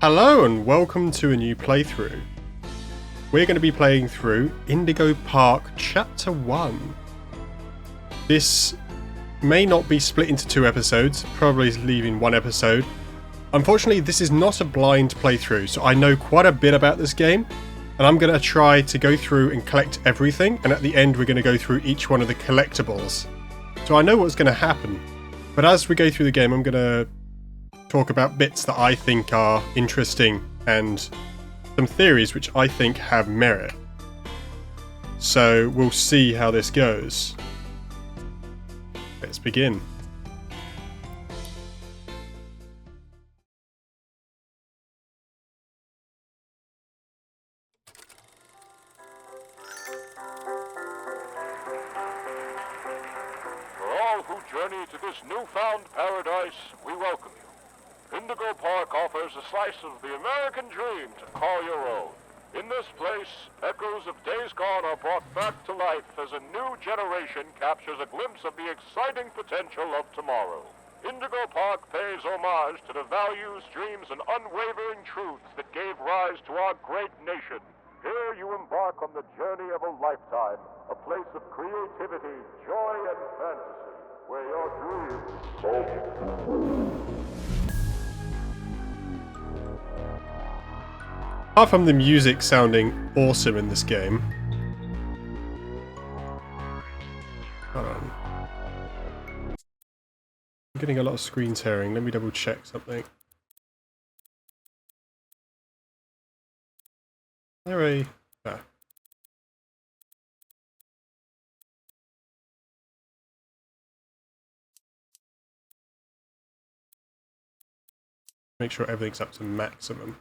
Hello and welcome to a new playthrough. We're going to be playing through Indigo Park Chapter 1. This may not be split into 2 episodes, probably leaving 1 episode. Unfortunately, this is not a blind playthrough, so I know quite a bit about this game, and I'm going to try to go through and collect everything, and at the end we're going to go through each one of the collectibles. So I know what's going to happen, but as we go through the game I'm going to talk about bits that I think are interesting and some theories which I think have merit. So we'll see how this goes. Let's begin. For all who journey to this newfound paradise, we welcome you. Indigo Park offers a slice of the American dream to call your own. In this place, echoes of days gone are brought back to life as a new generation captures a glimpse of the exciting potential of tomorrow. Indigo Park pays homage to the values, dreams, and unwavering truths that gave rise to our great nation. Here you embark on the journey of a lifetime, a place of creativity, joy, and fantasy, where your dreams Apart from the music sounding awesome in this game. Hold on. I'm getting a lot of screen tearing. Let me double check something. Make sure everything's up to maximum.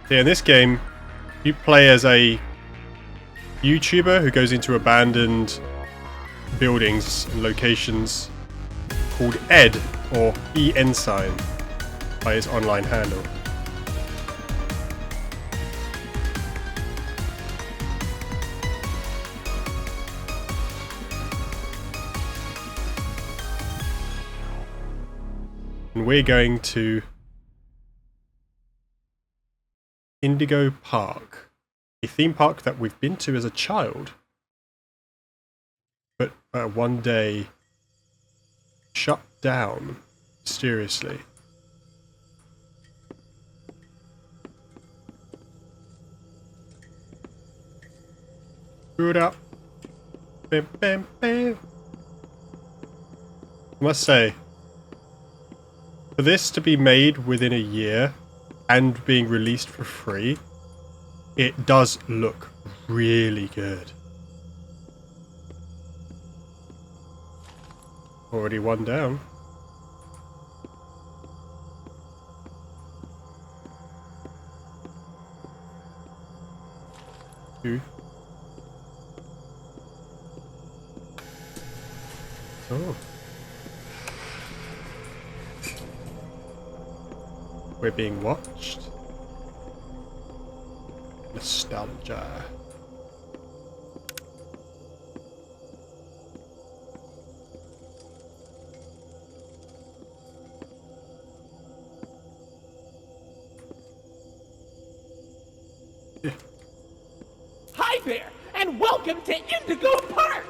Yeah, in this game, you play as a YouTuber who goes into abandoned buildings and locations called Ed, or E-Ensign, by his online handle. And we're going to Indigo Park, a theme park that we've been to as a child, but one day shut down mysteriously. Screw it up. Bam, bam, bam. I must say, for this to be made within a year and being released for free, it does look really good. Already one down. Two. Oh. We're being watched. Nostalgia. Hi there, and welcome to Indigo Park!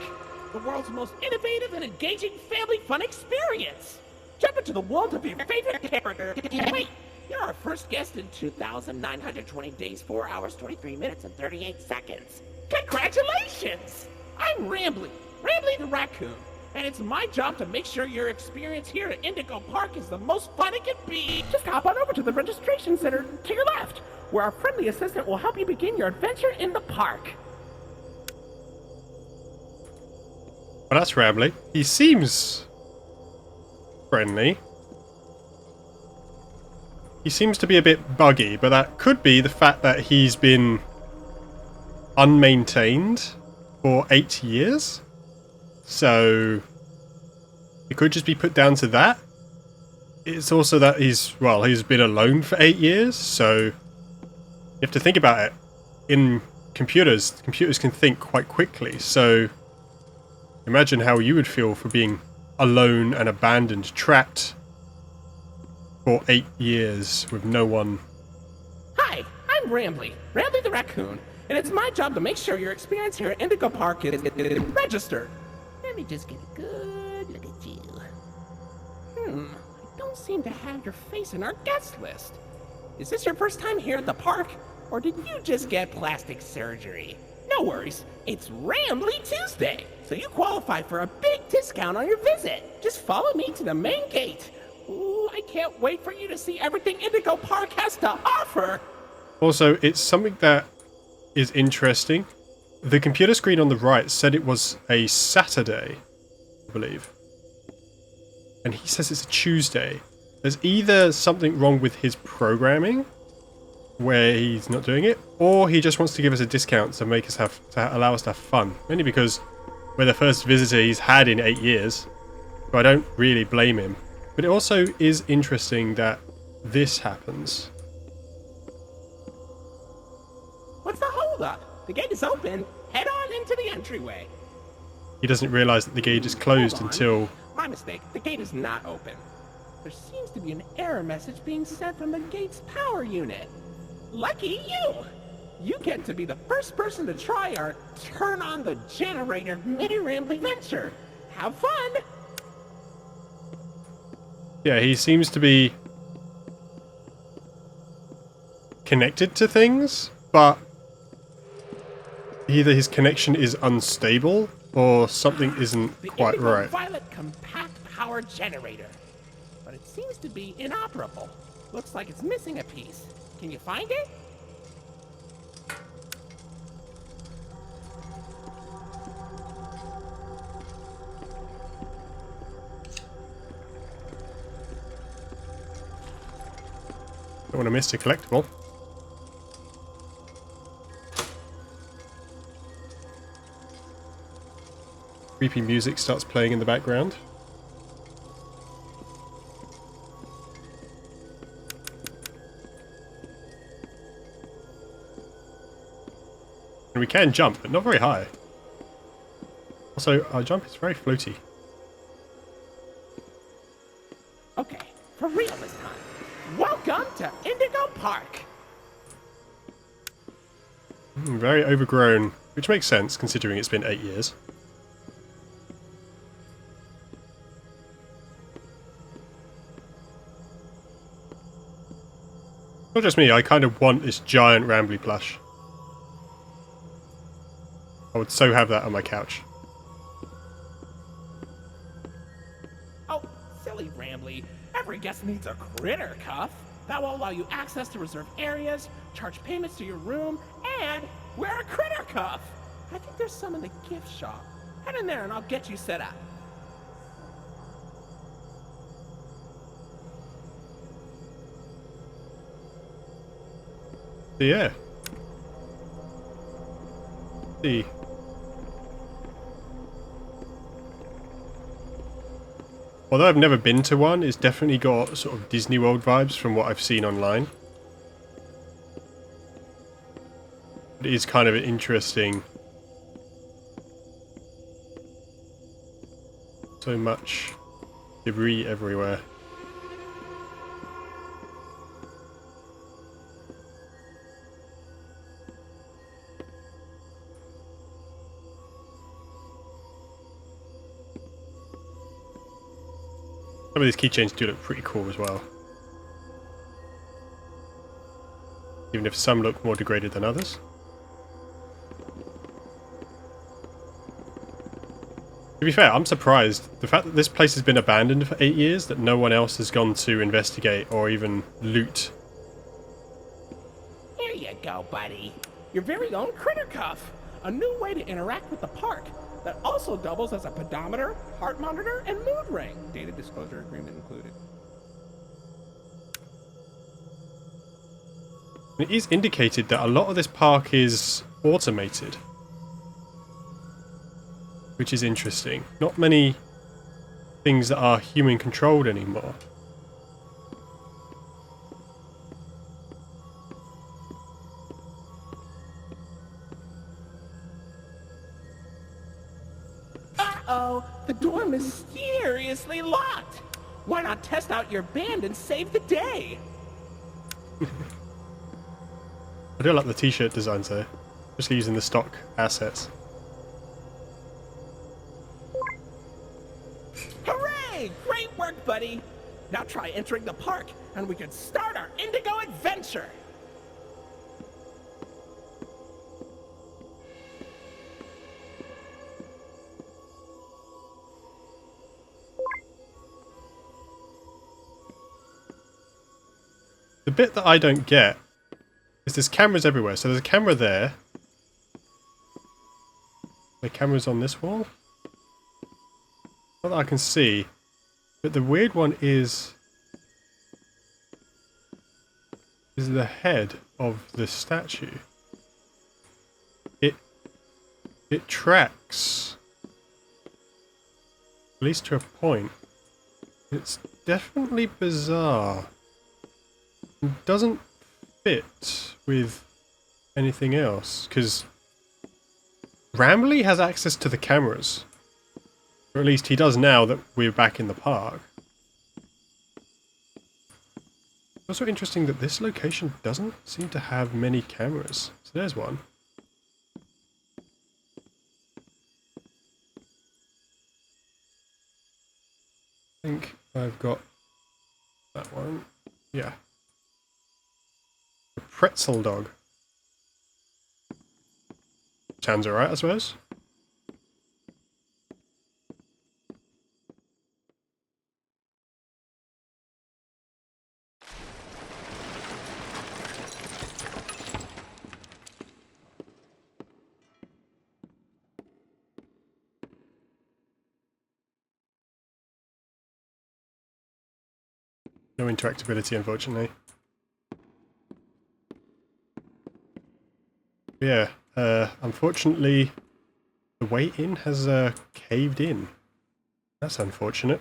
The world's most innovative and engaging family fun experience! Jump into the world of your favorite character. Wait! You're our first guest in 2,920 days, 4 hours, 23 minutes, and 38 seconds. Congratulations! I'm Rambly the raccoon, and it's my job to make sure your experience here at Indigo Park is the most fun it can be. Just hop on over to the registration center to your left, where our friendly assistant will help you begin your adventure in the park. Well, that's Rambly. He seems friendly. He seems to be a bit buggy, but that could be the fact that he's been unmaintained for 8 years. So it could just be put down to that. It's also that he's been alone for 8 years, so you have to think about it. In computers can think quite quickly, so Imagine how you would feel for being alone and abandoned, trapped for 8 years with no one. Hi, I'm Rambly the raccoon, and it's my job to make sure your experience here at Indigo Park is registered. Let me just get a good look at you. I don't seem to have your face in our guest list. Is this your first time here at the park, or did you just get plastic surgery? No worries, it's Rambly Tuesday, so you qualify for a big discount on your visit. Just follow me to the main gate. Ooh, I can't wait for you to see everything Indigo Park has to offer. Also, it's something that is interesting. The computer screen on the right said it was a Saturday, I believe. And he says it's a Tuesday. There's either something wrong with his programming, where he's not doing it, or he just wants to give us a discount to make us allow us to have fun. Mainly because we're the first visitor he's had in 8 years, so I don't really blame him. But it also is interesting that this happens. What's the holdup? The gate is open. Head on into the entryway. He doesn't realise that the gate is closed Hold on. until... My mistake. The gate is not open. There seems to be an error message being sent from the gate's power unit. Lucky you! You get to be the first person to try our turn on the generator mini Rambly venture. Have fun! Yeah, he seems to be connected to things, but either his connection is unstable or something isn't quite Indigo right. Violet compact power generator. But it seems to be inoperable. Looks like it's missing a piece. Can you find it? Don't want to miss a collectible. Creepy music starts playing in the background. And we can jump, but not very high. Also, our jump is very floaty. Okay, for real this time. Welcome to Indigo Park. Very overgrown, which makes sense considering it's been 8 years. Not just me, I kind of want this giant Rambly plush. I would so have that on my couch. Oh, silly Rambly. Every guest needs a critter cuff. That will allow you access to reserved areas, charge payments to your room, and wear a critter cuff. I think there's some in the gift shop. Head in there and I'll get you set up. So yeah. See. Although I've never been to one, it's definitely got sort of Disney World vibes from what I've seen online. It is kind of interesting. So much debris everywhere. Some of these keychains do look pretty cool as well. Even if some look more degraded than others. To be fair, I'm surprised. The fact that this place has been abandoned for 8 years, that no one else has gone to investigate or even loot. Here you go, buddy. Your very own critter cuff. A new way to interact with the park that also doubles as a pedometer, heart monitor, and mood ring. Data disclosure agreement included. It is indicated that a lot of this park is automated. Which is interesting. Not many things that are human controlled anymore. Uh-oh, the door mysteriously locked. Why not test out your band and save the day? I do like the t-shirt designs though, especially using the stock assets. Hooray! Great work, buddy! Now try entering the park, and we can start our Indigo adventure! The bit that I don't get is there's cameras everywhere. So there's a camera there. The camera's on this wall. Not that I can see. But the weird one is the head of the statue. It tracks, at least to a point. It's definitely bizarre. It doesn't fit with anything else, because Rambley has access to the cameras. Or at least he does now that we're back in the park. It's also interesting that this location doesn't seem to have many cameras. So there's one. I think I've got that one. Yeah. A pretzel dog. Sounds alright, I suppose. No interactability, unfortunately. Yeah, unfortunately, the way in has caved in. That's unfortunate.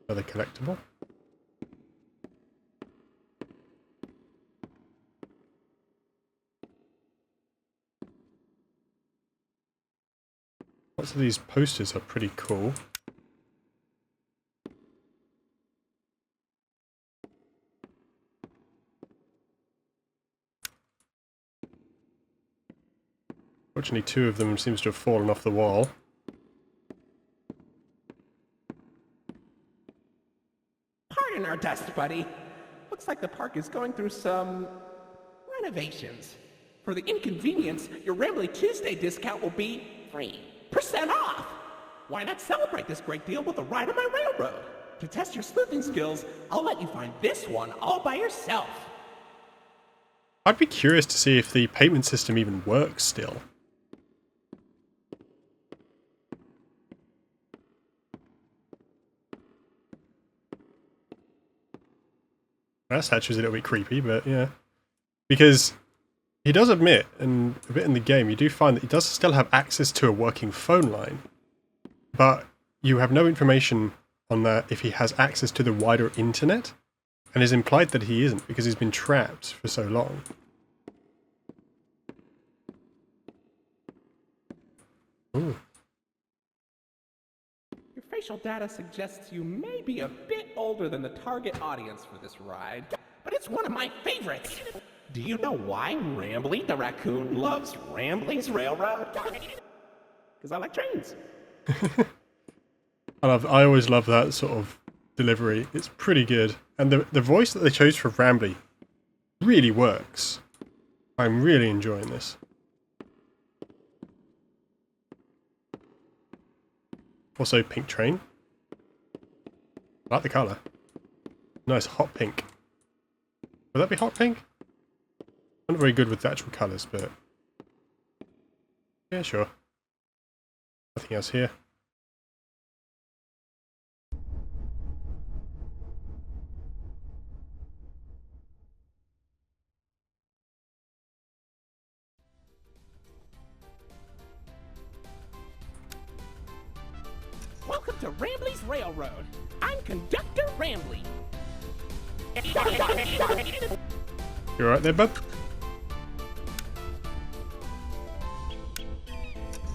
Another collectible. Lots of these posters are pretty cool. Fortunately, two of them seems to have fallen off the wall. Pardon our dust, buddy. Looks like the park is going through some renovations. For the inconvenience, your Rambley Tuesday discount will be 3% off. Why not celebrate this great deal with a ride on my railroad? To test your sleuthing skills, I'll let you find this one all by yourself. I'd be curious to see if the payment system even works still. That statue's a little bit creepy, but yeah. Because he does admit, and a bit in the game, you do find that he does still have access to a working phone line. But you have no information on that if he has access to the wider internet. And it's implied that he isn't, because he's been trapped for so long. Ooh. Your facial data suggests you may be a bit older than the target audience for this ride, but it's one of my favorites. Do you know why Rambley the raccoon loves Rambley's Railroad? Because I like trains. I always love that sort of delivery. It's pretty good. And the voice that they chose for Rambley really works. I'm really enjoying this. Also, pink train. I like the colour. Nice hot pink. Would that be hot pink? I'm not very good with the actual colours, but... yeah, sure. Nothing else here. to Rambley's Railroad. I'm Conductor Rambley. You alright there, bub?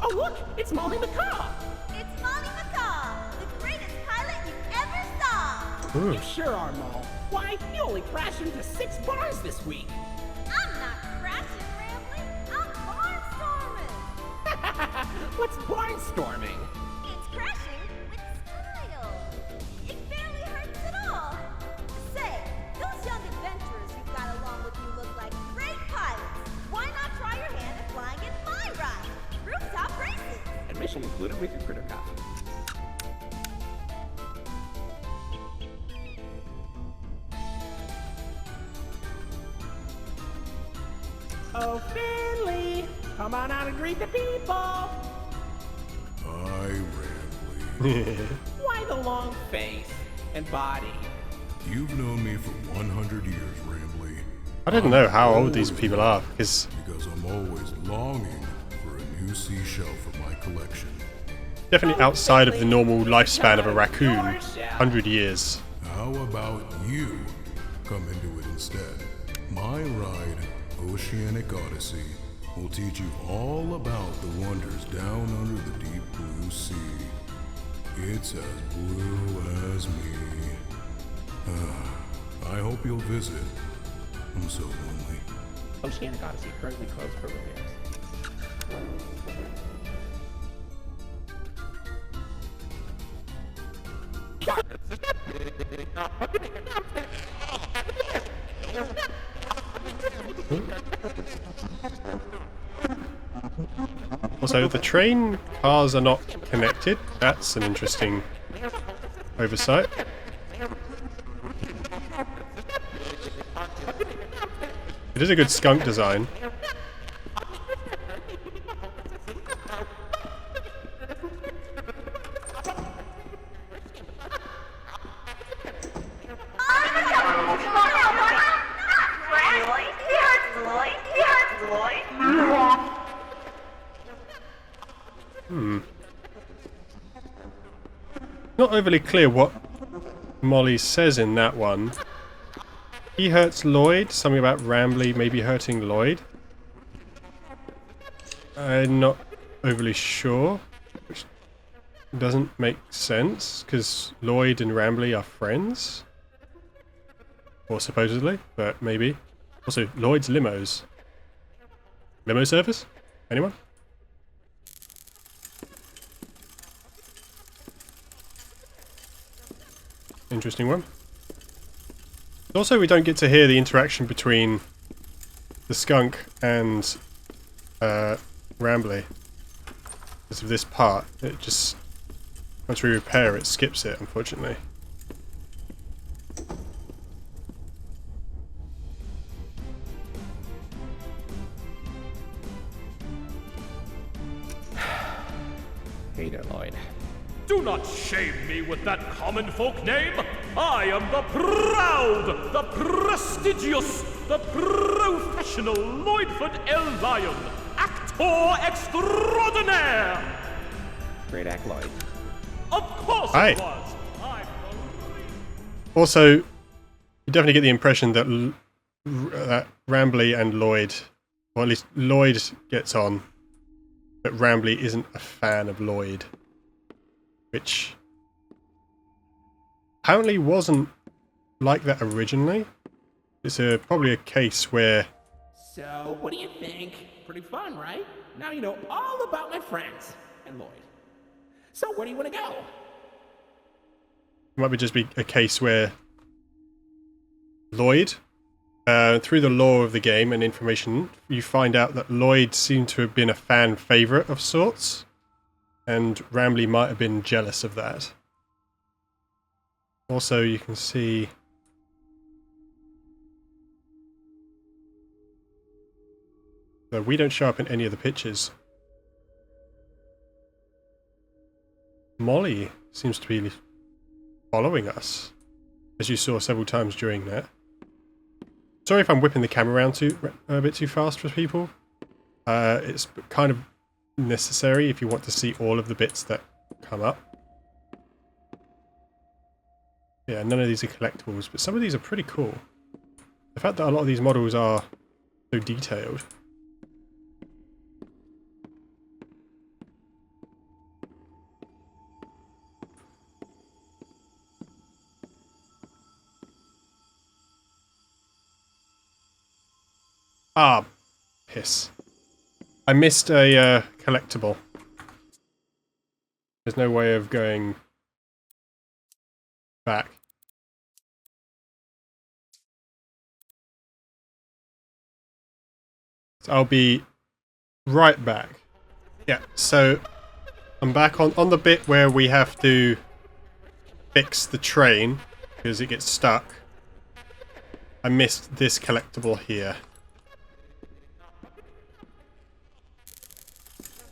Oh, look! It's Molly McCaw! It's Molly McCaw, the greatest pilot you ever saw! Ooh. You sure are, Mol. Why, you only crashed into 6 bars this week. I'm not crashing, Rambley. I'm barnstorming. What's barnstorming? It's crashing with style. It barely hurts at all. Say, those young adventurers you've got along with you look like great pilots. Why not try your hand at flying in my ride? Rooftop races. Admission included with your critter coffee. Oh, Finley, come on out and greet the people. Hi, Rambley. Why the long face and body? You've known me for 100 years, Rambley. I don't know how old these people are, because Because I'm always longing for a new seashell for my collection. definitely outside of the normal lifespan of a raccoon. 100 years. How about you come into it instead? My ride, Oceanic Odyssey, will teach you all about the wonders down under the deep blue sea. It's as blue as me. I hope you'll visit. I'm so lonely. Oceanic Odyssey currently closed for repairs. Also, the train cars are not connected. That's an interesting oversight. It is a good skunk design. Not overly clear what Molly says in that one. He hurts Lloyd. Something about Rambley maybe hurting Lloyd. I'm not overly sure. Which doesn't make sense, because Lloyd and Rambley are friends. Or supposedly, but maybe. Also, Lloyd's limos. Limo service? Anyone? Interesting one. Also, we don't get to hear the interaction between the skunk and Rambley because of this part. It just, once we repair it, skips it, unfortunately. Hey there, Lloyd. Do not shame me with that common folk name. I am the proud, the prestigious, the professional Lloydford L. Lion, actor extraordinaire. Great act, Lloyd. Of course Hi. it was. I'm the Also, you definitely get the impression that that Rambley and Lloyd, or at least Lloyd gets on, that Rambley isn't a fan of Lloyd. Which apparently wasn't like that originally. It's probably a case where... So, what do you think? Pretty fun, right? Now you know all about my friends and Lloyd. So, where do you want to go? It might just be a case where Lloyd, through the lore of the game and information, you find out that Lloyd seemed to have been a fan favourite of sorts. And Rambley might have been jealous of that. Also, you can see... So we don't show up in any of the pictures. Molly seems to be following us, as you saw several times during that. Sorry if I'm whipping the camera around a bit too fast for people. It's kind of necessary if you want to see all of the bits that come up. Yeah, none of these are collectibles, but some of these are pretty cool. The fact that a lot of these models are so detailed. Ah, piss. I missed a collectible. There's no way of going back. So I'll be right back. Yeah, so I'm back on the bit where we have to fix the train because it gets stuck. I missed this collectible here.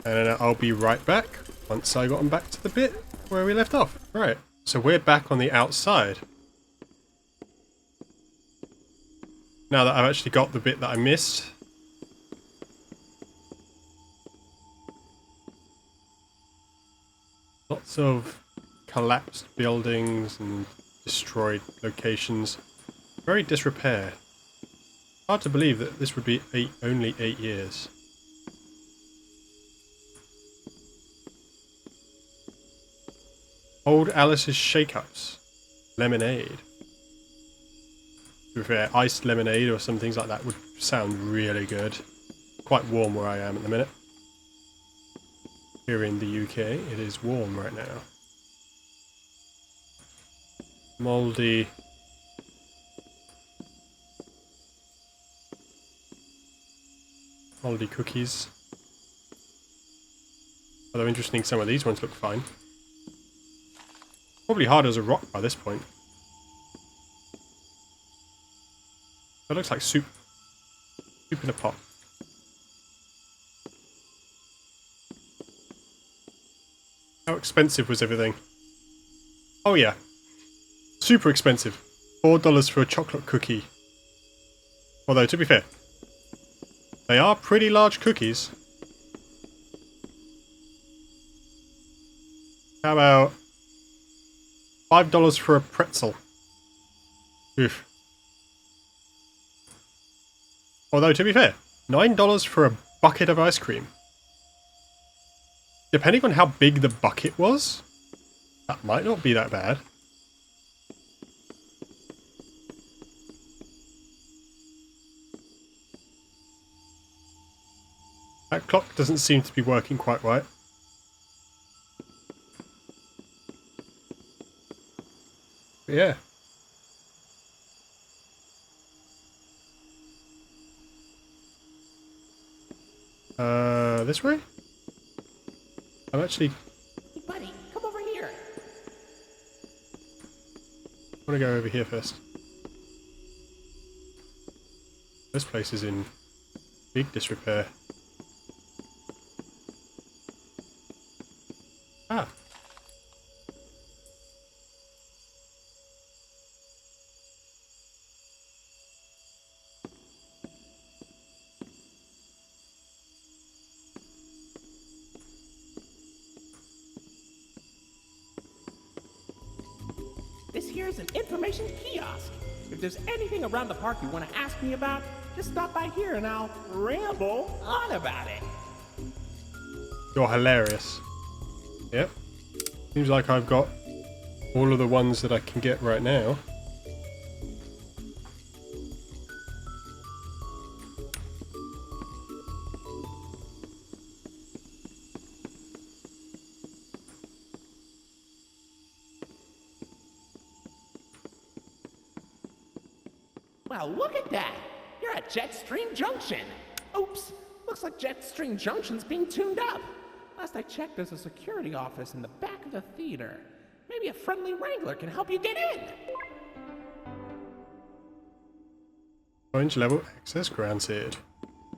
And I'll be right back once I gotten back to the bit where we left off. Right, so we're back on the outside. Now that I've actually got the bit that I missed. Lots of collapsed buildings and destroyed locations. Very disrepair. Hard to believe that this would be only 8 years. Old Alice's Shake-Ups. Lemonade. To be fair, iced lemonade or some things like that would sound really good. Quite warm where I am at the minute. Here in the UK, it is warm right now. Mouldy. Mouldy cookies. Although interesting, some of these ones look fine. Probably hard as a rock by this point. That looks like soup. Soup in a pot. How expensive was everything? Oh yeah. Super expensive. $4 for a chocolate cookie. Although, to be fair, they are pretty large cookies. How about $5 for a pretzel? Oof. Although, to be fair, $9 for a bucket of ice cream. Depending on how big the bucket was, that might not be that bad. That clock doesn't seem to be working quite right. But yeah. This way? I'm actually... Hey, buddy, come over here. I want to go over here first. This place is in big disrepair. Ah. This here is an information kiosk. If there's anything around the park you want to ask me about, just stop by here and I'll ramble on about it. You're hilarious. Yep. Seems like I've got all of the ones that I can get right now. Well, look at that. You're at Jetstream Junction. Oops. Looks like Jetstream Junction's being tuned up. Last I checked, there's a security office in the back of the theater. Maybe a friendly wrangler can help you get in. Orange level access granted.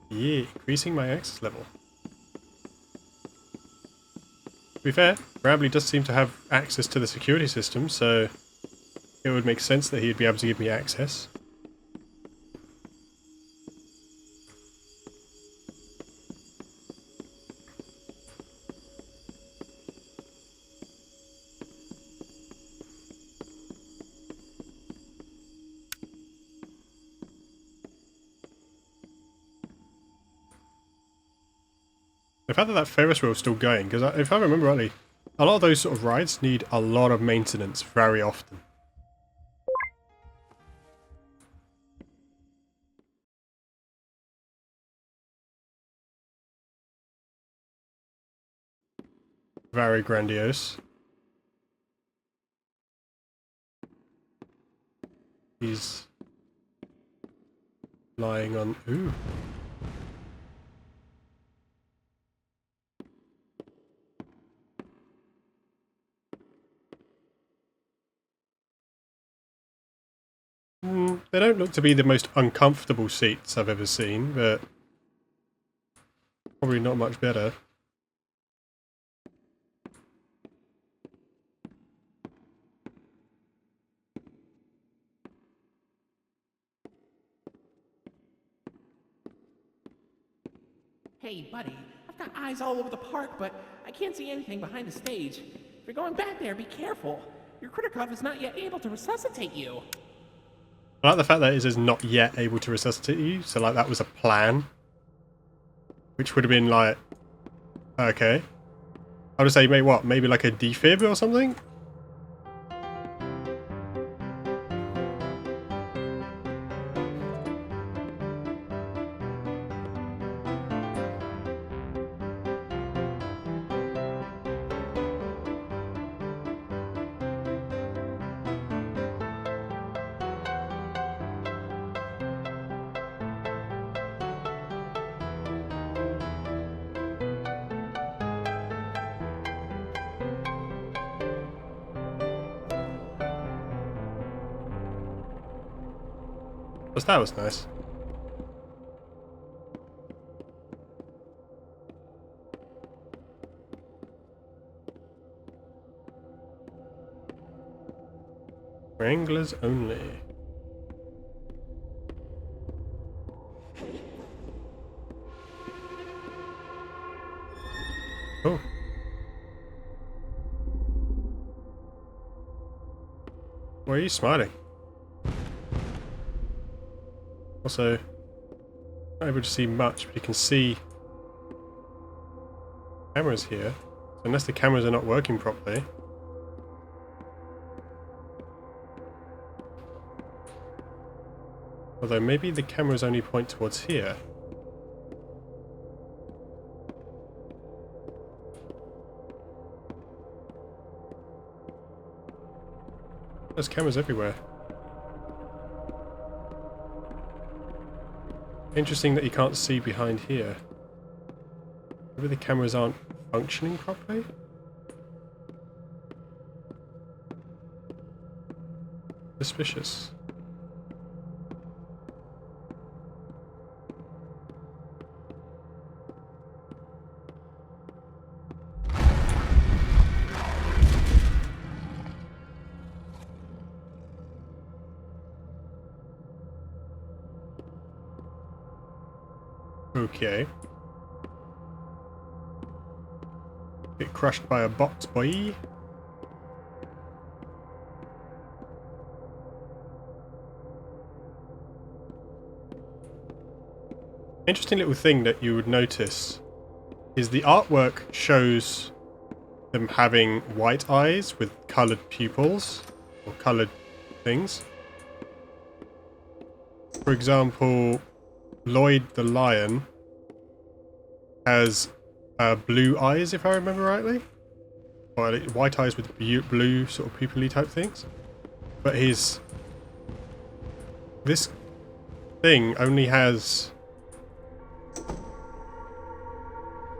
Yeah, increasing my access level. To be fair, Brambley does seem to have access to the security system, so it would make sense that he'd be able to give me access. The fact that that Ferris wheel is still going, because if I remember rightly, a lot of those sort of rides need a lot of maintenance very often. Very grandiose. He's lying on... Ooh. They don't look to be the most uncomfortable seats I've ever seen, but probably not much better. Hey, buddy, I've got eyes all over the park, but I can't see anything behind the stage. If you're going back there, be careful. Your Criticov is not yet able to resuscitate you. I like the fact that it says not yet able to resuscitate you, so like that was a plan. Which would have been like... Okay. I would say, mate, what? Maybe like a defib or something? That was nice. Wranglers only. Oh. Why are you smiling? Also, not able to see much, but you can see cameras here. So unless the cameras are not working properly. Although maybe the cameras only point towards here. There's cameras everywhere. Interesting that you can't see behind here. Maybe the cameras aren't functioning properly? Suspicious. Okay. Get crushed by a box, boy. Interesting little thing that you would notice is the artwork shows them having white eyes with coloured pupils or coloured things. For example, Lloyd the lion has blue eyes, if I remember rightly, or white eyes with blue sort of pupil-y type things. But this thing only has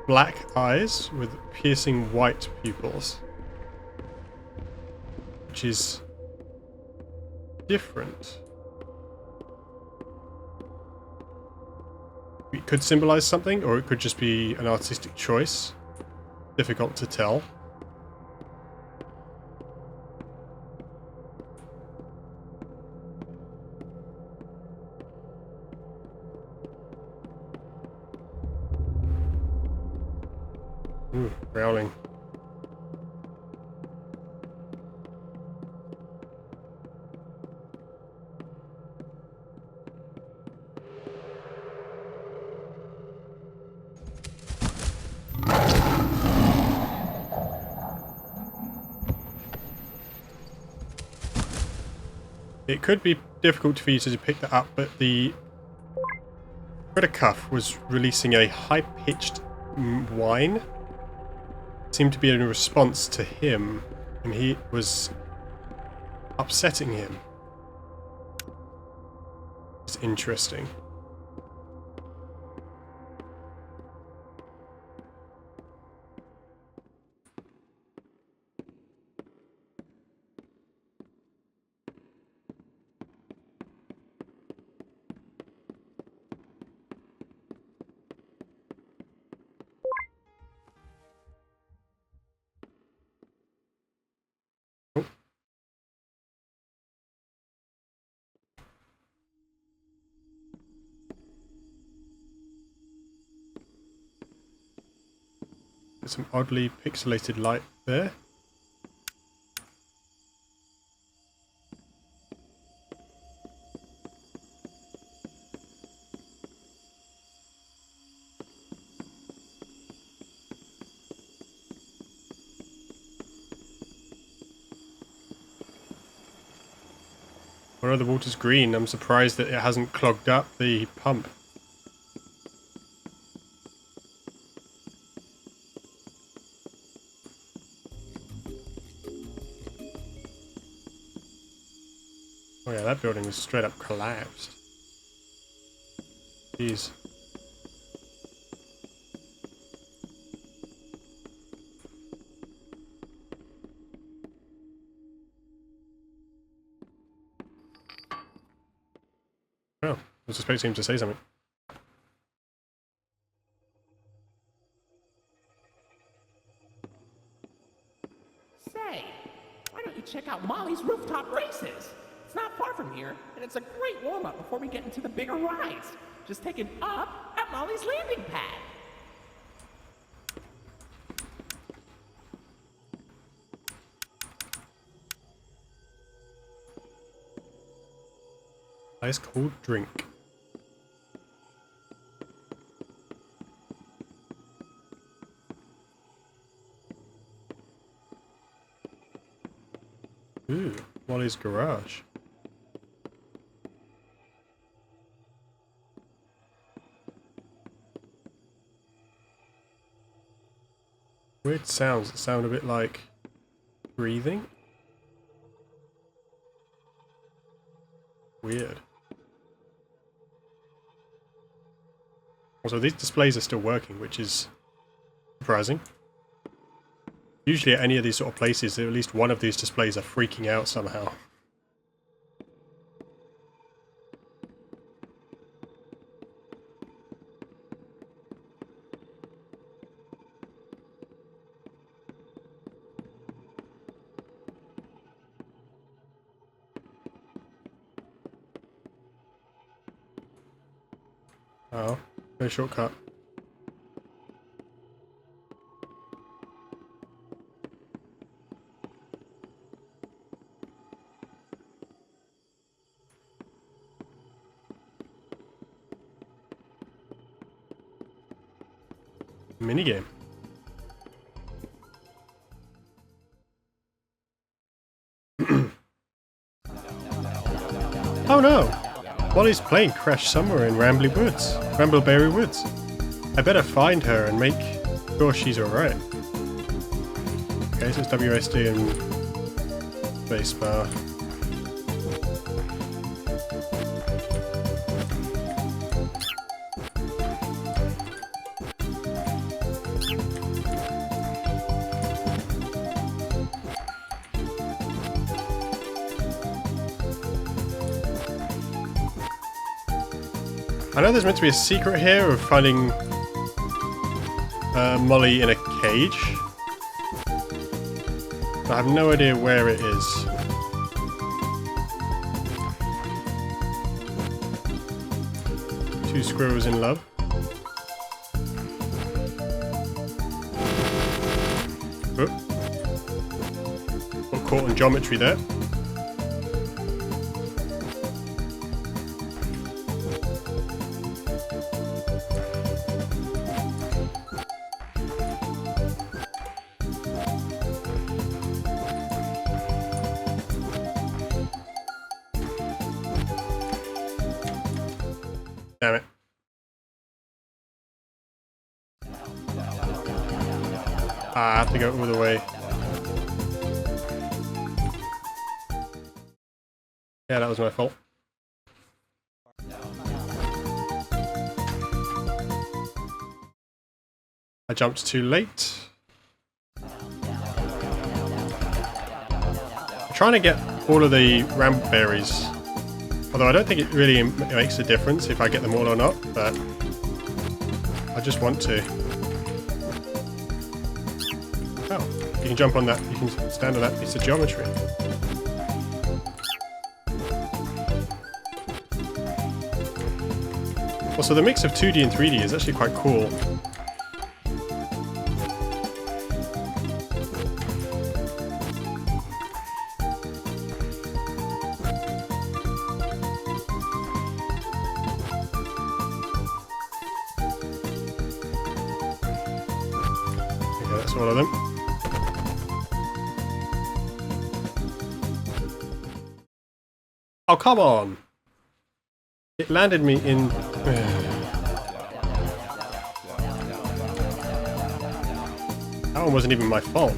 black eyes with piercing white pupils, which is different. It could symbolize something, or it could just be an artistic choice. Difficult to tell. Ooh, growling. It could be difficult for you to pick that up, but the critter cuff was releasing a high-pitched whine. Seemed to be in response to him, and he was upsetting him. It's interesting. There's some oddly pixelated light there. Where the water's green, I'm surprised that it hasn't clogged up the pump. Oh yeah, that building is straight up collapsed. Jeez. Oh, I was expecting him to say something. Say, why don't you check out Molly's rooftop races? It's not far from here, and it's a great warm-up before we get into the bigger rides. Just take an up at Molly's landing pad. Ice cold drink. Ooh, Wally's garage. Weird sounds that sound a bit like breathing. Weird. Also, these displays are still working, which is surprising. Usually at any of these sort of places, at least one of these displays are freaking out somehow. Oh, no shortcut. Minigame. Oh no! Wally's plane crashed somewhere in Rambleberry Woods. I better find her and make sure she's alright. Okay, so it's WSD and spacebar. I know there's meant to be a secret here of finding Molly in a cage. I have no idea where it is. Two squirrels in love. Oh. Got caught in geometry there. go all the way. Yeah, that was my fault. I jumped too late. I'm trying to get all of the ramp berries. Although I don't think it really makes a difference if I get them all or not, but I just want to. Oh, you can jump on that, you can stand on that piece of geometry. Also, the mix of 2D and 3D is actually quite cool. Okay, that's all of them. Oh, come on! It landed me in... That one wasn't even my fault.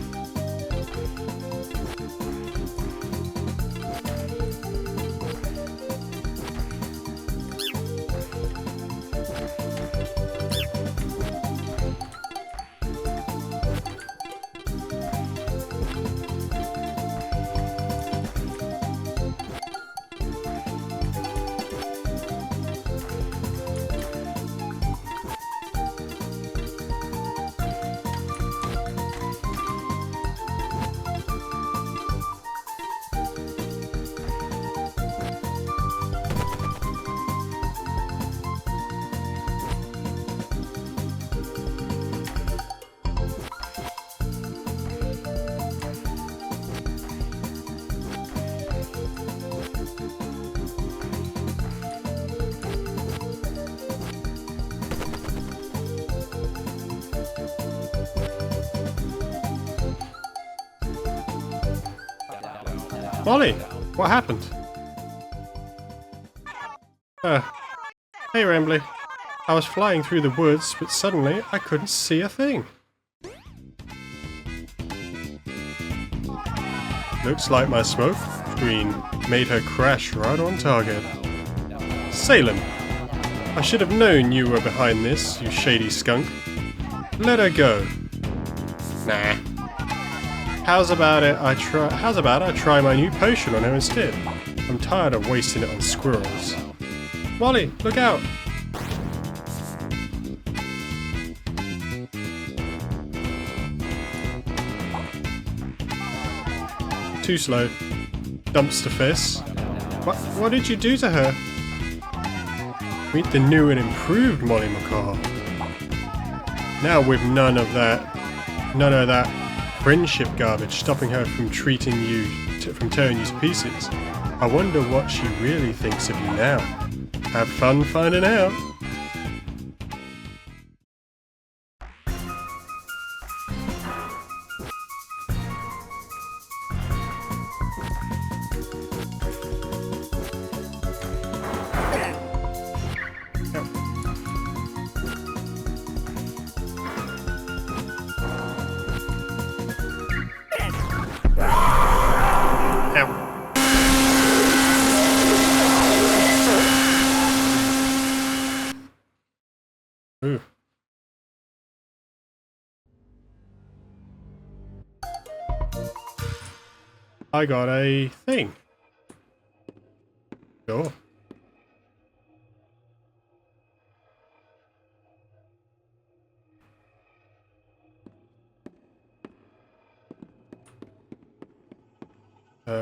Molly, what happened? Hey Rambly. I was flying through the woods, but suddenly I couldn't see a thing. Looks like my smoke screen made her crash right on target. Salem, I should have known you were behind this, you shady skunk. Let her go. Nah. How's about I try my new potion on her instead? I'm tired of wasting it on squirrels. Molly, look out! Too slow. Dumpster face. What did you do to her? Meet the new and improved Molly McCall. Now with none of that friendship garbage stopping her from tearing you to pieces. I wonder what she really thinks of you now. Have fun finding out. Ooh. I got a thing. Sure.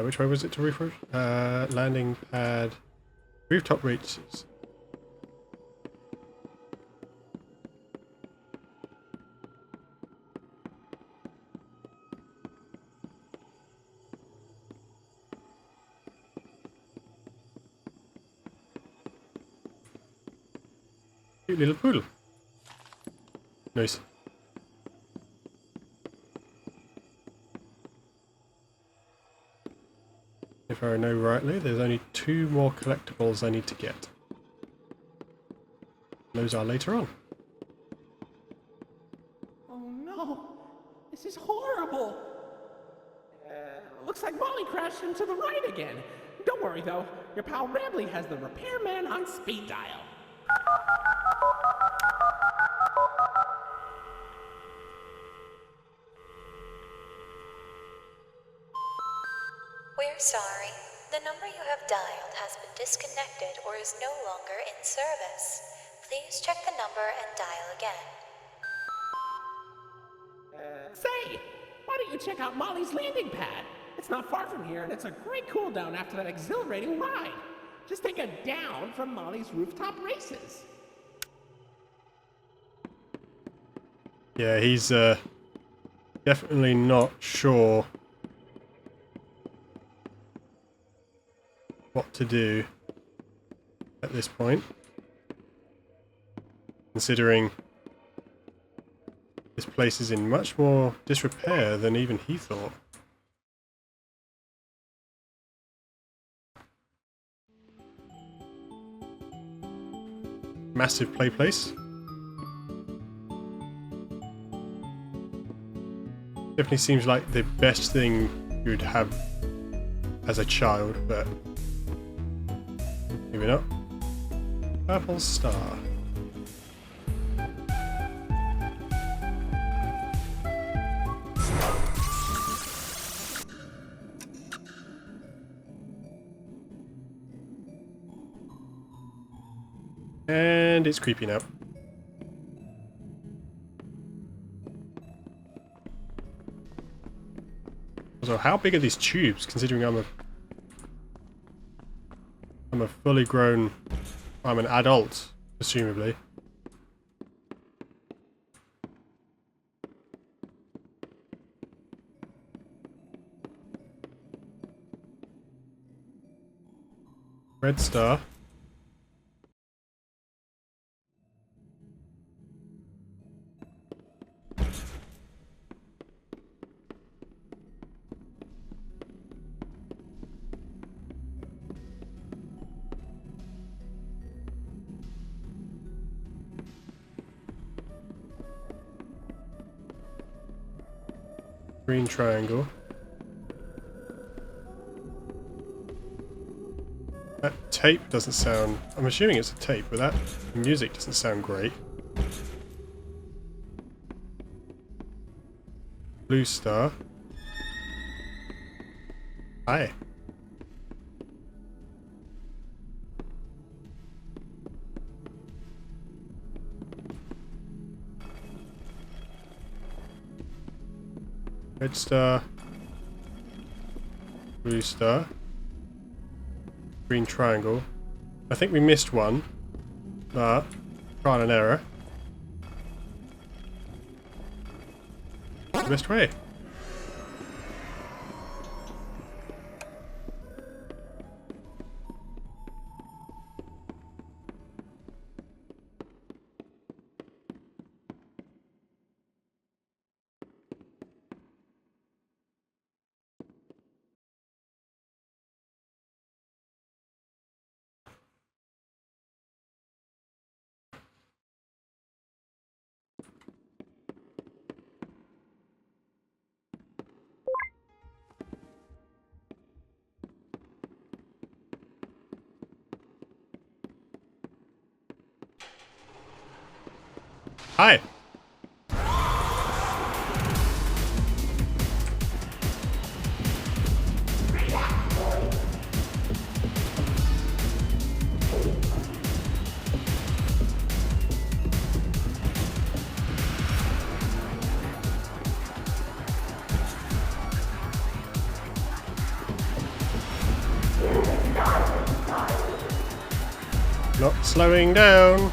Which way was it to refresh? Landing pad. Rooftop reaches. Cute little poodle. Nice. If I know rightly, there's only 2 more collectibles I need to get. Those are later on. Oh no, this is horrible. Looks like Molly crashed into the right again. Don't worry though, your pal Rambley has the repairman on speed dial. We're sorry. The number you have dialed has been disconnected or is no longer in service. Please check the number and dial again. Say, why don't you check out Molly's landing pad? It's not far from here and it's a great cool down after that exhilarating ride. Just take a down from Molly's rooftop races. Yeah, he's definitely not sure what to do at this point, considering this place is in much more disrepair than even he thought. Massive play place. Definitely seems like the best thing you'd have as a child, but maybe not. Purple star. And it's creeping up. So how big are these tubes, considering I'm a fully grown, I'm an adult, presumably. Red star. Green triangle. That tape doesn't sound... I'm assuming it's a tape, but that music doesn't sound great. Blue star. Hi. Red star. Blue star. Green triangle. I think we missed one, but trial and error. The best way. Hi. Not slowing down.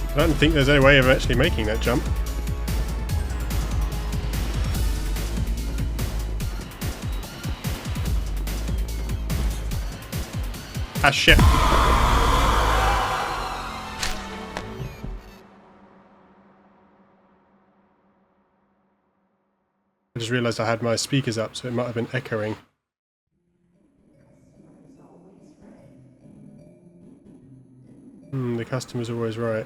I don't think there's any way of actually making that jump. Ah, shit. I just realised I had my speakers up, so it might have been echoing. The customer's always right.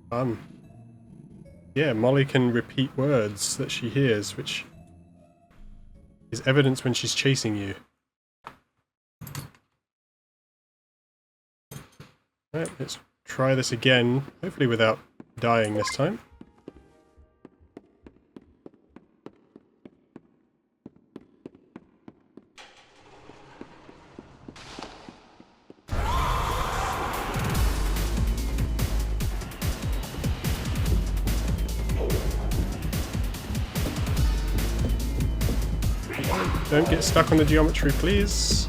Fun. Yeah, Molly can repeat words that she hears, which is evidence when she's chasing you. Alright, let's try this again, hopefully without dying this time. Don't get stuck on the geometry, please.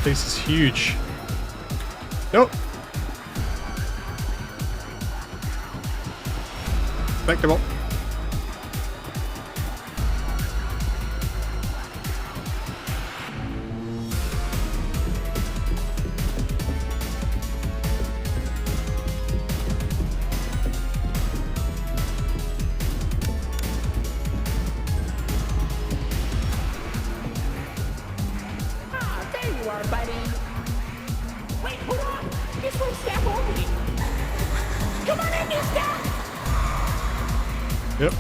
This is huge. Nope. Collectible. Buddy. Wait, hold on! This won't step on me! Come on in, you step! Yep.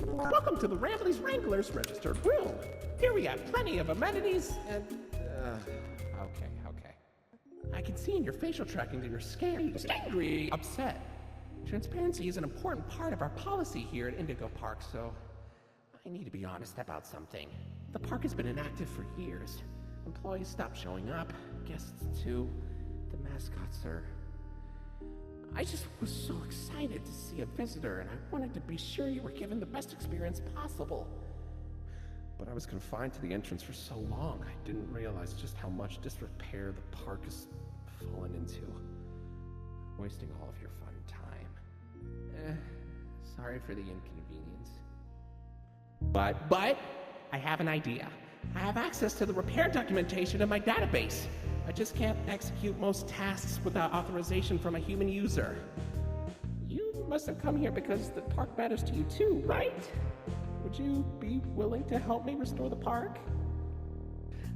Welcome to the Rambley's Wranglers registered room. Here we have plenty of amenities and... Okay. I can see in your facial tracking that you're scared, angry, upset. Transparency is an important part of our policy here at Indigo Park, so I need to be honest about something. The park has been inactive for years. Employees stopped showing up, guests too. The mascots are... I just was so excited to see a visitor, and I wanted to be sure you were given the best experience possible. But I was confined to the entrance for so long, I didn't realize just how much disrepair the park has fallen into. Wasting all of your fun time. Sorry for the inconvenience. But, I have an idea. I have access to the repair documentation in my database. I just can't execute most tasks without authorization from a human user. You must have come here because the park matters to you too, right? Would you be willing to help me restore the park?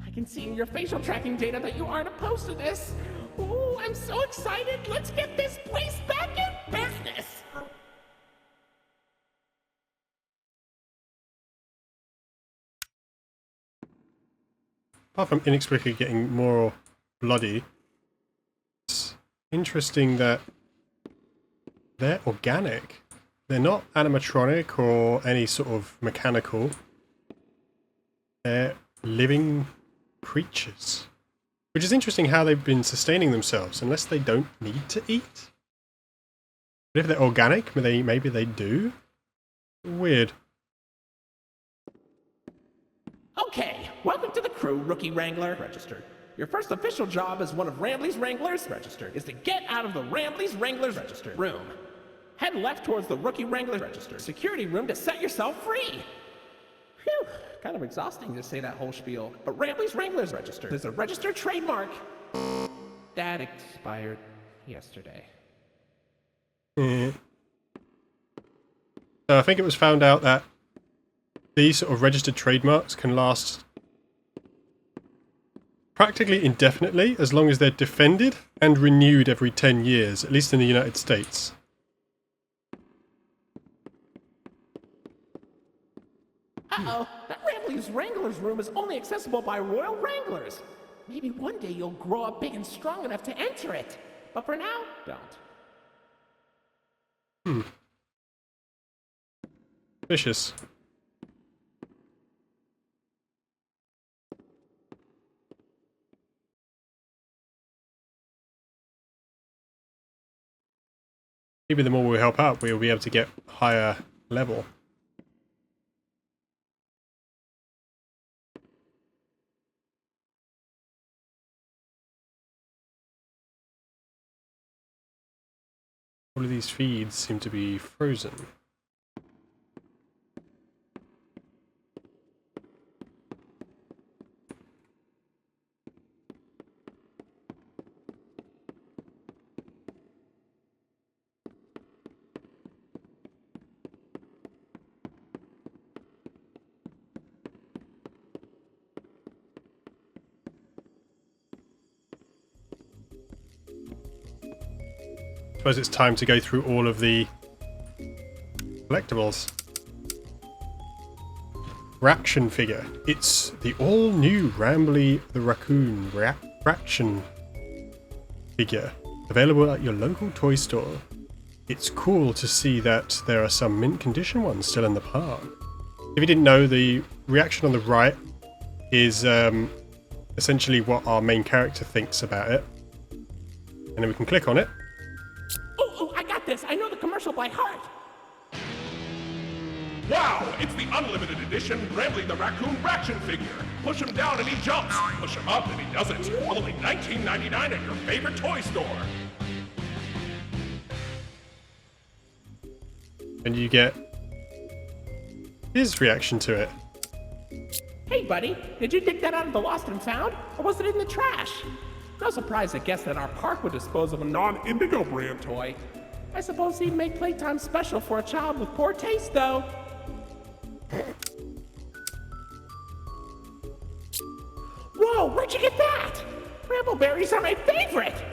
I can see in your facial tracking data that you aren't opposed to this. Oh, I'm so excited! Let's get this place back in business! Apart from inexplicably getting more bloody, it's interesting that they're organic. They're not animatronic or any sort of mechanical. They're living creatures. Which is interesting how they've been sustaining themselves, unless they don't need to eat. But if they're organic, maybe they do? Weird. Okay, welcome to the crew, Rookie Wrangler. Registered. Your first official job as one of Rambley's Wranglers, registered, is to get out of the Rambley's Wranglers registered room. Head left towards the Rookie Wrangler registered security room to set yourself free. Phew, kind of exhausting to say that whole spiel, but Rambley's Wranglers registered is a registered trademark. That expired yesterday. I think it was found out that these sort of registered trademarks can last practically indefinitely as long as they're defended and renewed every 10 years, at least in the United States. Uh-oh, that Rambley's Wranglers room is only accessible by Royal Wranglers. Maybe one day you'll grow up big and strong enough to enter it. But for now, don't. Vicious. Maybe the more we help out, we'll be able to get higher level. All of these feeds seem to be frozen. I suppose it's time to go through all of the collectibles. Raction figure. It's the all-new Rambly the Raccoon Raction figure, available at your local toy store. It's cool to see that there are some mint condition ones still in the park. If you didn't know, the reaction on the right is essentially what our main character thinks about it. And then we can click on it. Oh, I got this. I know the commercial by heart. Wow, it's the unlimited edition Rambly the Raccoon Raction figure. Push him down and he jumps. Push him up and he doesn't. Only $19.99 at your favorite toy store. And you get his reaction to it. Hey, buddy, did you dig that out of the lost and found? Or was it in the trash? No surprise to guess that our park would dispose of a non-Indigo brand toy. I suppose he'd make playtime special for a child with poor taste, though. Whoa, where'd you get that? Brambleberries are my favorite!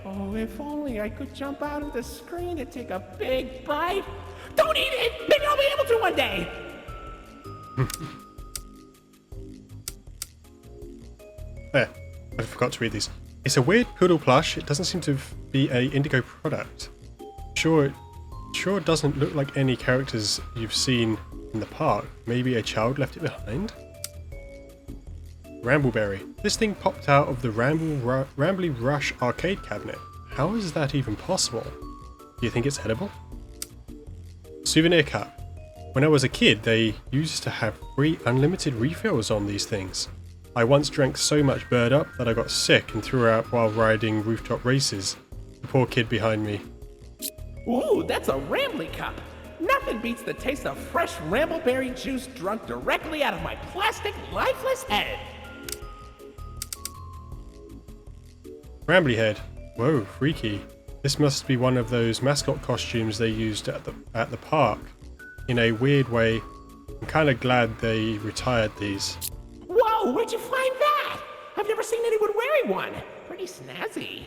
Oh, if only I could jump out of the screen and take a big bite. Don't eat it! Maybe I'll be able to one day! There, I forgot to read these. It's a weird poodle plush. It doesn't seem to be a Indigo product. Sure doesn't look like any characters you've seen in the park. Maybe a child left it behind? Rambleberry. This thing popped out of the Rambly Rush arcade cabinet. How is that even possible? Do you think it's edible? Souvenir cup. When I was a kid, they used to have free unlimited refills on these things. I once drank so much Bird Up that I got sick and threw out while riding rooftop races. The poor kid behind me. Ooh, that's a Rambly cup. Nothing beats the taste of fresh Rambleberry juice drunk directly out of my plastic, lifeless head. Rambly head. Whoa, freaky. This must be one of those mascot costumes they used at the park. In a weird way, I'm kind of glad they retired these. Whoa, where'd you find that? I've never seen anyone wearing one. Pretty snazzy.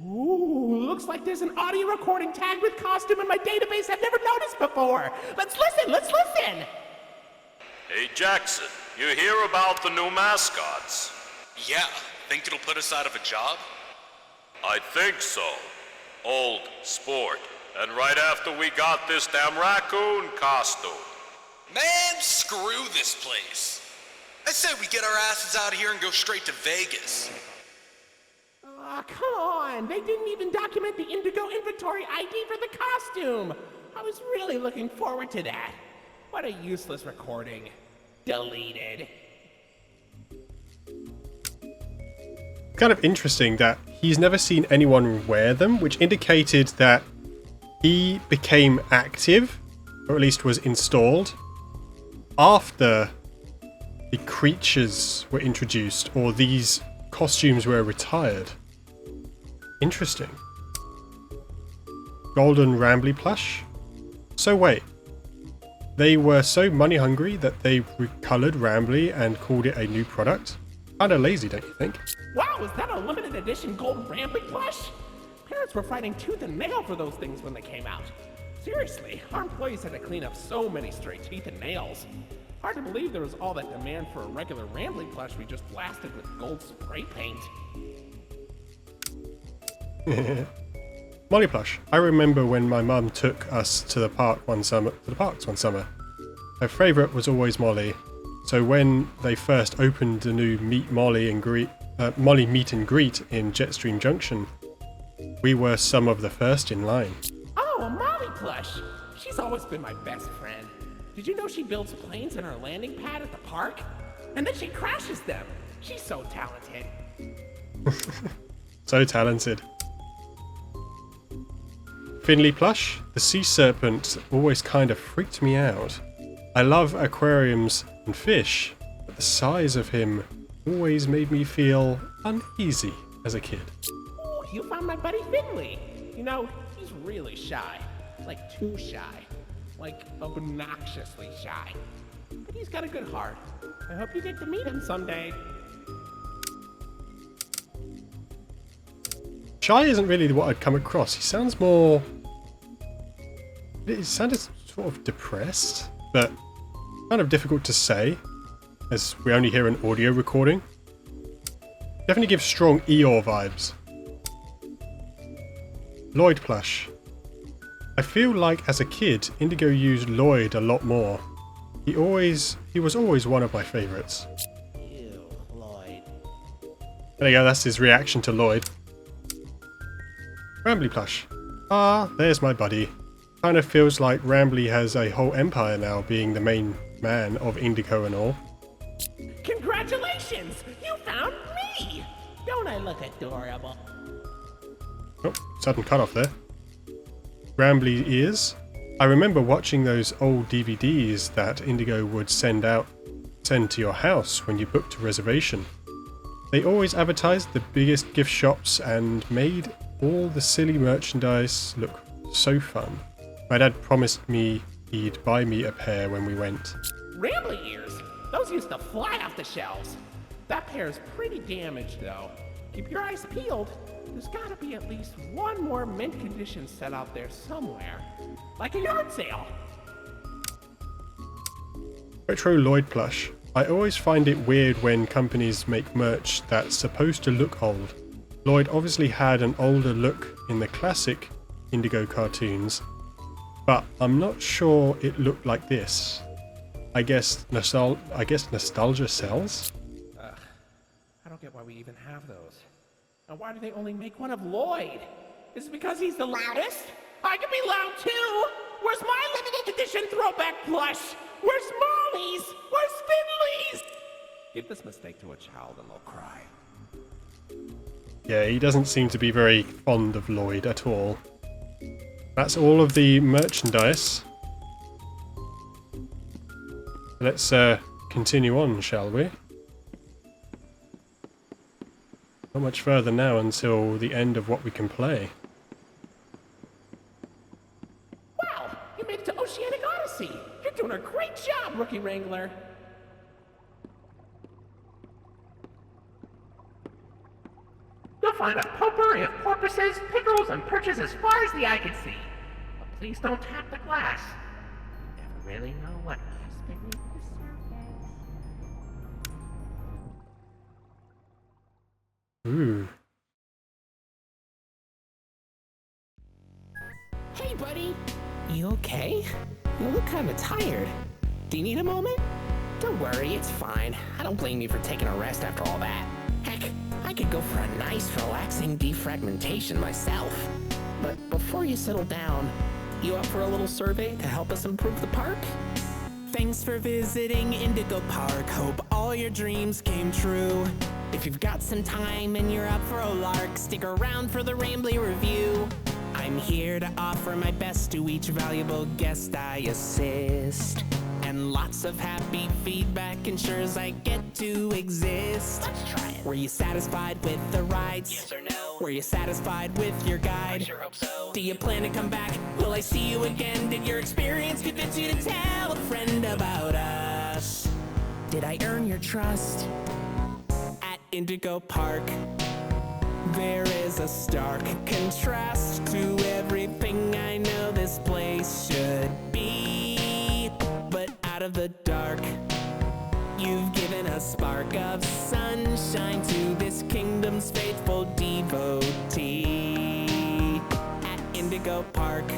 Ooh, looks like there's an audio recording tagged with costume in my database I've never noticed before. Let's listen! Hey Jackson, you hear about the new mascots? Yeah, think it'll put us out of a job? I think so. Old sport. And right after we got this damn raccoon costume. Man, screw this place. I say we get our asses out of here and go straight to Vegas. Aw, come on. They didn't even document the Indigo inventory ID for the costume. I was really looking forward to that. What a useless recording. Deleted. Kind of interesting that he's never seen anyone wear them, which indicated that he became active, or at least was installed, after the creatures were introduced, or these costumes were retired. Interesting. Golden Rambly plush? So wait, they were so money hungry that they recolored Rambly and called it a new product? Kinda lazy, don't you think? Wow, is that a limited edition gold Rambly plush? Parents were fighting tooth and nail for those things when they came out. Seriously, our employees had to clean up so many stray teeth and nails. Hard to believe there was all that demand for a regular Rambly plush we just blasted with gold spray paint. Molly plush. I remember when my mum took us to the parks one summer. Her favourite was always Molly. So when they first opened the new Molly meet and greet in Jetstream Junction, we were some of the first in line. Oh, a Molly plush. She's always been my best friend. Did you know she builds planes in her landing pad at the park? And then she crashes them. She's so talented. So talented. Finley plush. The sea serpent always kind of freaked me out. I love aquariums and fish, but the size of him always made me feel uneasy as a kid. Oh, you found my buddy Finley. You know, he's really shy. Like too shy. Like obnoxiously shy. But he's got a good heart. I hope you get to meet him someday. Shy isn't really what I'd come across. He sounds more... It sounded sort of depressed, but kind of difficult to say, as we only hear an audio recording. Definitely gives strong Eeyore vibes. Lloyd plush. I feel like as a kid, Indigo used Lloyd a lot more. He was always one of my favourites. Ew, Lloyd. There you go, that's his reaction to Lloyd. Rambly plush. Ah, there's my buddy. Kind of feels like Rambly has a whole empire now, being the main man of Indigo and all. Congratulations! You found me! Don't I look adorable? Oh, sudden cut off there. Rambly ears. I remember watching those old DVDs that Indigo would send to your house when you booked a reservation. They always advertised the biggest gift shops and made all the silly merchandise look so fun. My dad promised me he'd buy me a pair when we went. Rambly ears? Those used to fly off the shelves. That pair's pretty damaged though. Keep your eyes peeled. There's gotta be at least one more mint condition set out there somewhere. Like a yard sale. Retro Lloyd plush. I always find it weird when companies make merch that's supposed to look old. Lloyd obviously had an older look in the classic Indigo cartoons, but I'm not sure it looked like this. I guess nostalgia sells? I don't get why we even have those. And why do they only make one of Lloyd? Is it because he's the loudest? I can be loud too! Where's my limited edition throwback plush? Where's Molly's? Where's Finley's? Give this mistake to a child and they'll cry. Yeah, he doesn't seem to be very fond of Lloyd at all. That's all of the merchandise. Let's continue on, shall we? Not much further now until the end of what we can play. Wow, you made it to Oceanic Odyssey. You're doing a great job, Rookie Wrangler. You'll find a potpourri of porpoises, pickerels, and perches as far as the eye can see. But please don't tap the glass. You never really know what lies beneath the surface. Ooh. Hey, buddy. You okay? You look kind of tired. Do you need a moment? Don't worry, it's fine. I don't blame you for taking a rest after all that. Heck, I could go for a nice, relaxing defragmentation myself. But before you settle down, you up for a little survey to help us improve the park? Thanks for visiting Indigo Park. Hope all your dreams came true. If you've got some time and you're up for a lark, stick around for the Rambly review. I'm here to offer my best to each valuable guest I assist. And lots of happy feedback ensures I get to exist. Let's try it. Were you satisfied with the rides? Yes or no? Were you satisfied with your guide? I sure hope so. Do you plan to come back? Will I see you again? Did your experience convince you to tell a friend about us? Did I earn your trust? At Indigo Park, there is a stark contrast to everything I know this place should be. But out of the dark, you've given a spark of sunshine to this kingdom's faithful devotee. At Indigo Park,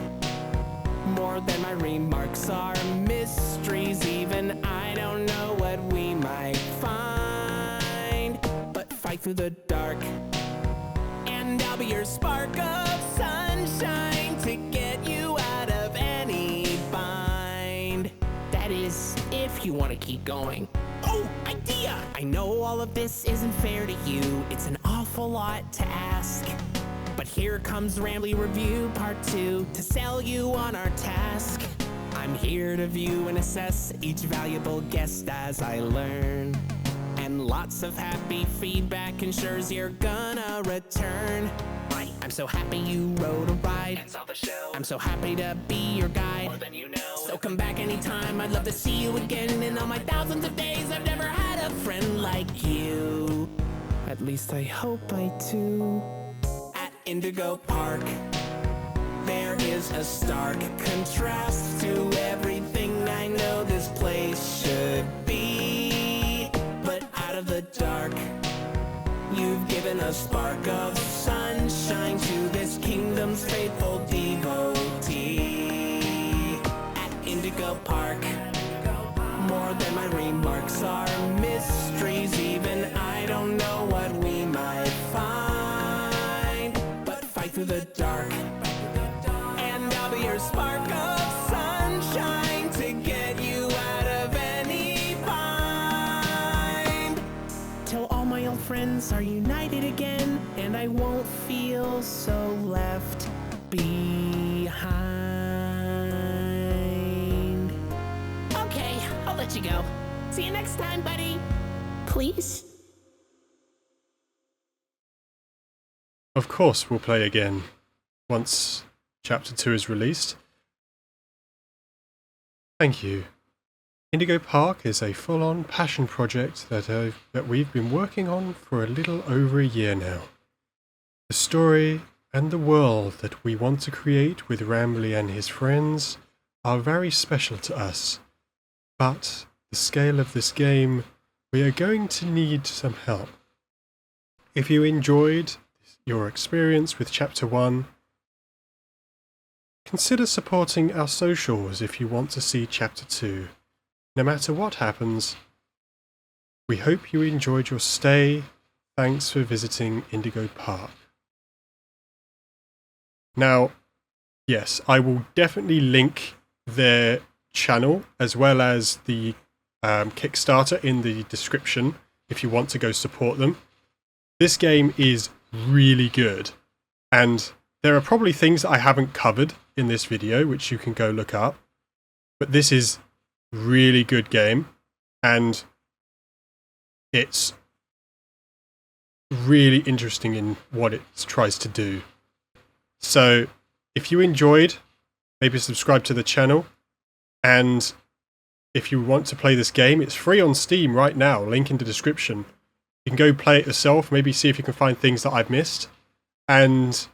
more than my remarks are mysteries. Even I don't know what we might find. But fight through the dark, and I'll be your spark of sunshine to get you you want to keep going. Oh, idea! I know all of this isn't fair to you. It's an awful lot to ask. But here comes Rambly Review Part 2 to sell you on our task. I'm here to view and assess each valuable guest as I learn. And lots of happy feedback ensures you're gonna return. I'm so happy you rode a ride and saw the show. I'm so happy to be your guide. More than you know. So come back anytime. I'd love to see you again. In all my thousands of days, I've never had a friend like you. At least I hope I do. At Indigo Park, there is a stark contrast to everything I know this place should be. But out of the dark, you've given a spark of sunshine to this kingdom's faithful devotee. At Indigo Park, more than my remarks are mysteries. Even I don't know what we might find. But fight through the dark, and I'll be your spark of sunshine to get you out of any bind. Till all my old friends are united again, and I won't feel so left behind. Okay, I'll let you go. See you next time, buddy. Please? Of course we'll play again once Chapter 2 is released. Thank you. Indigo Park is a full-on passion project that we've been working on for a little over a year now. The story and the world that we want to create with Rambly and his friends are very special to us. But the scale of this game, we are going to need some help. If you enjoyed your experience with Chapter 1, consider supporting our socials if you want to see Chapter 2. No matter what happens, we hope you enjoyed your stay. Thanks for visiting Indigo Park. Now, yes, I will definitely link their channel as well as the Kickstarter in the description if you want to go support them. This game is really good, and there are probably things that I haven't covered in this video which you can go look up, but this is really good game, and it's really interesting in what it tries to do. So if you enjoyed, maybe subscribe to the channel, and if you want to play this game, it's free on Steam right now, link in the description. You can go play it yourself, maybe see if you can find things that I've missed, and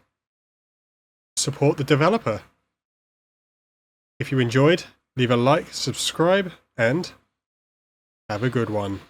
support the developer. If you enjoyed, leave a like, subscribe, and have a good one.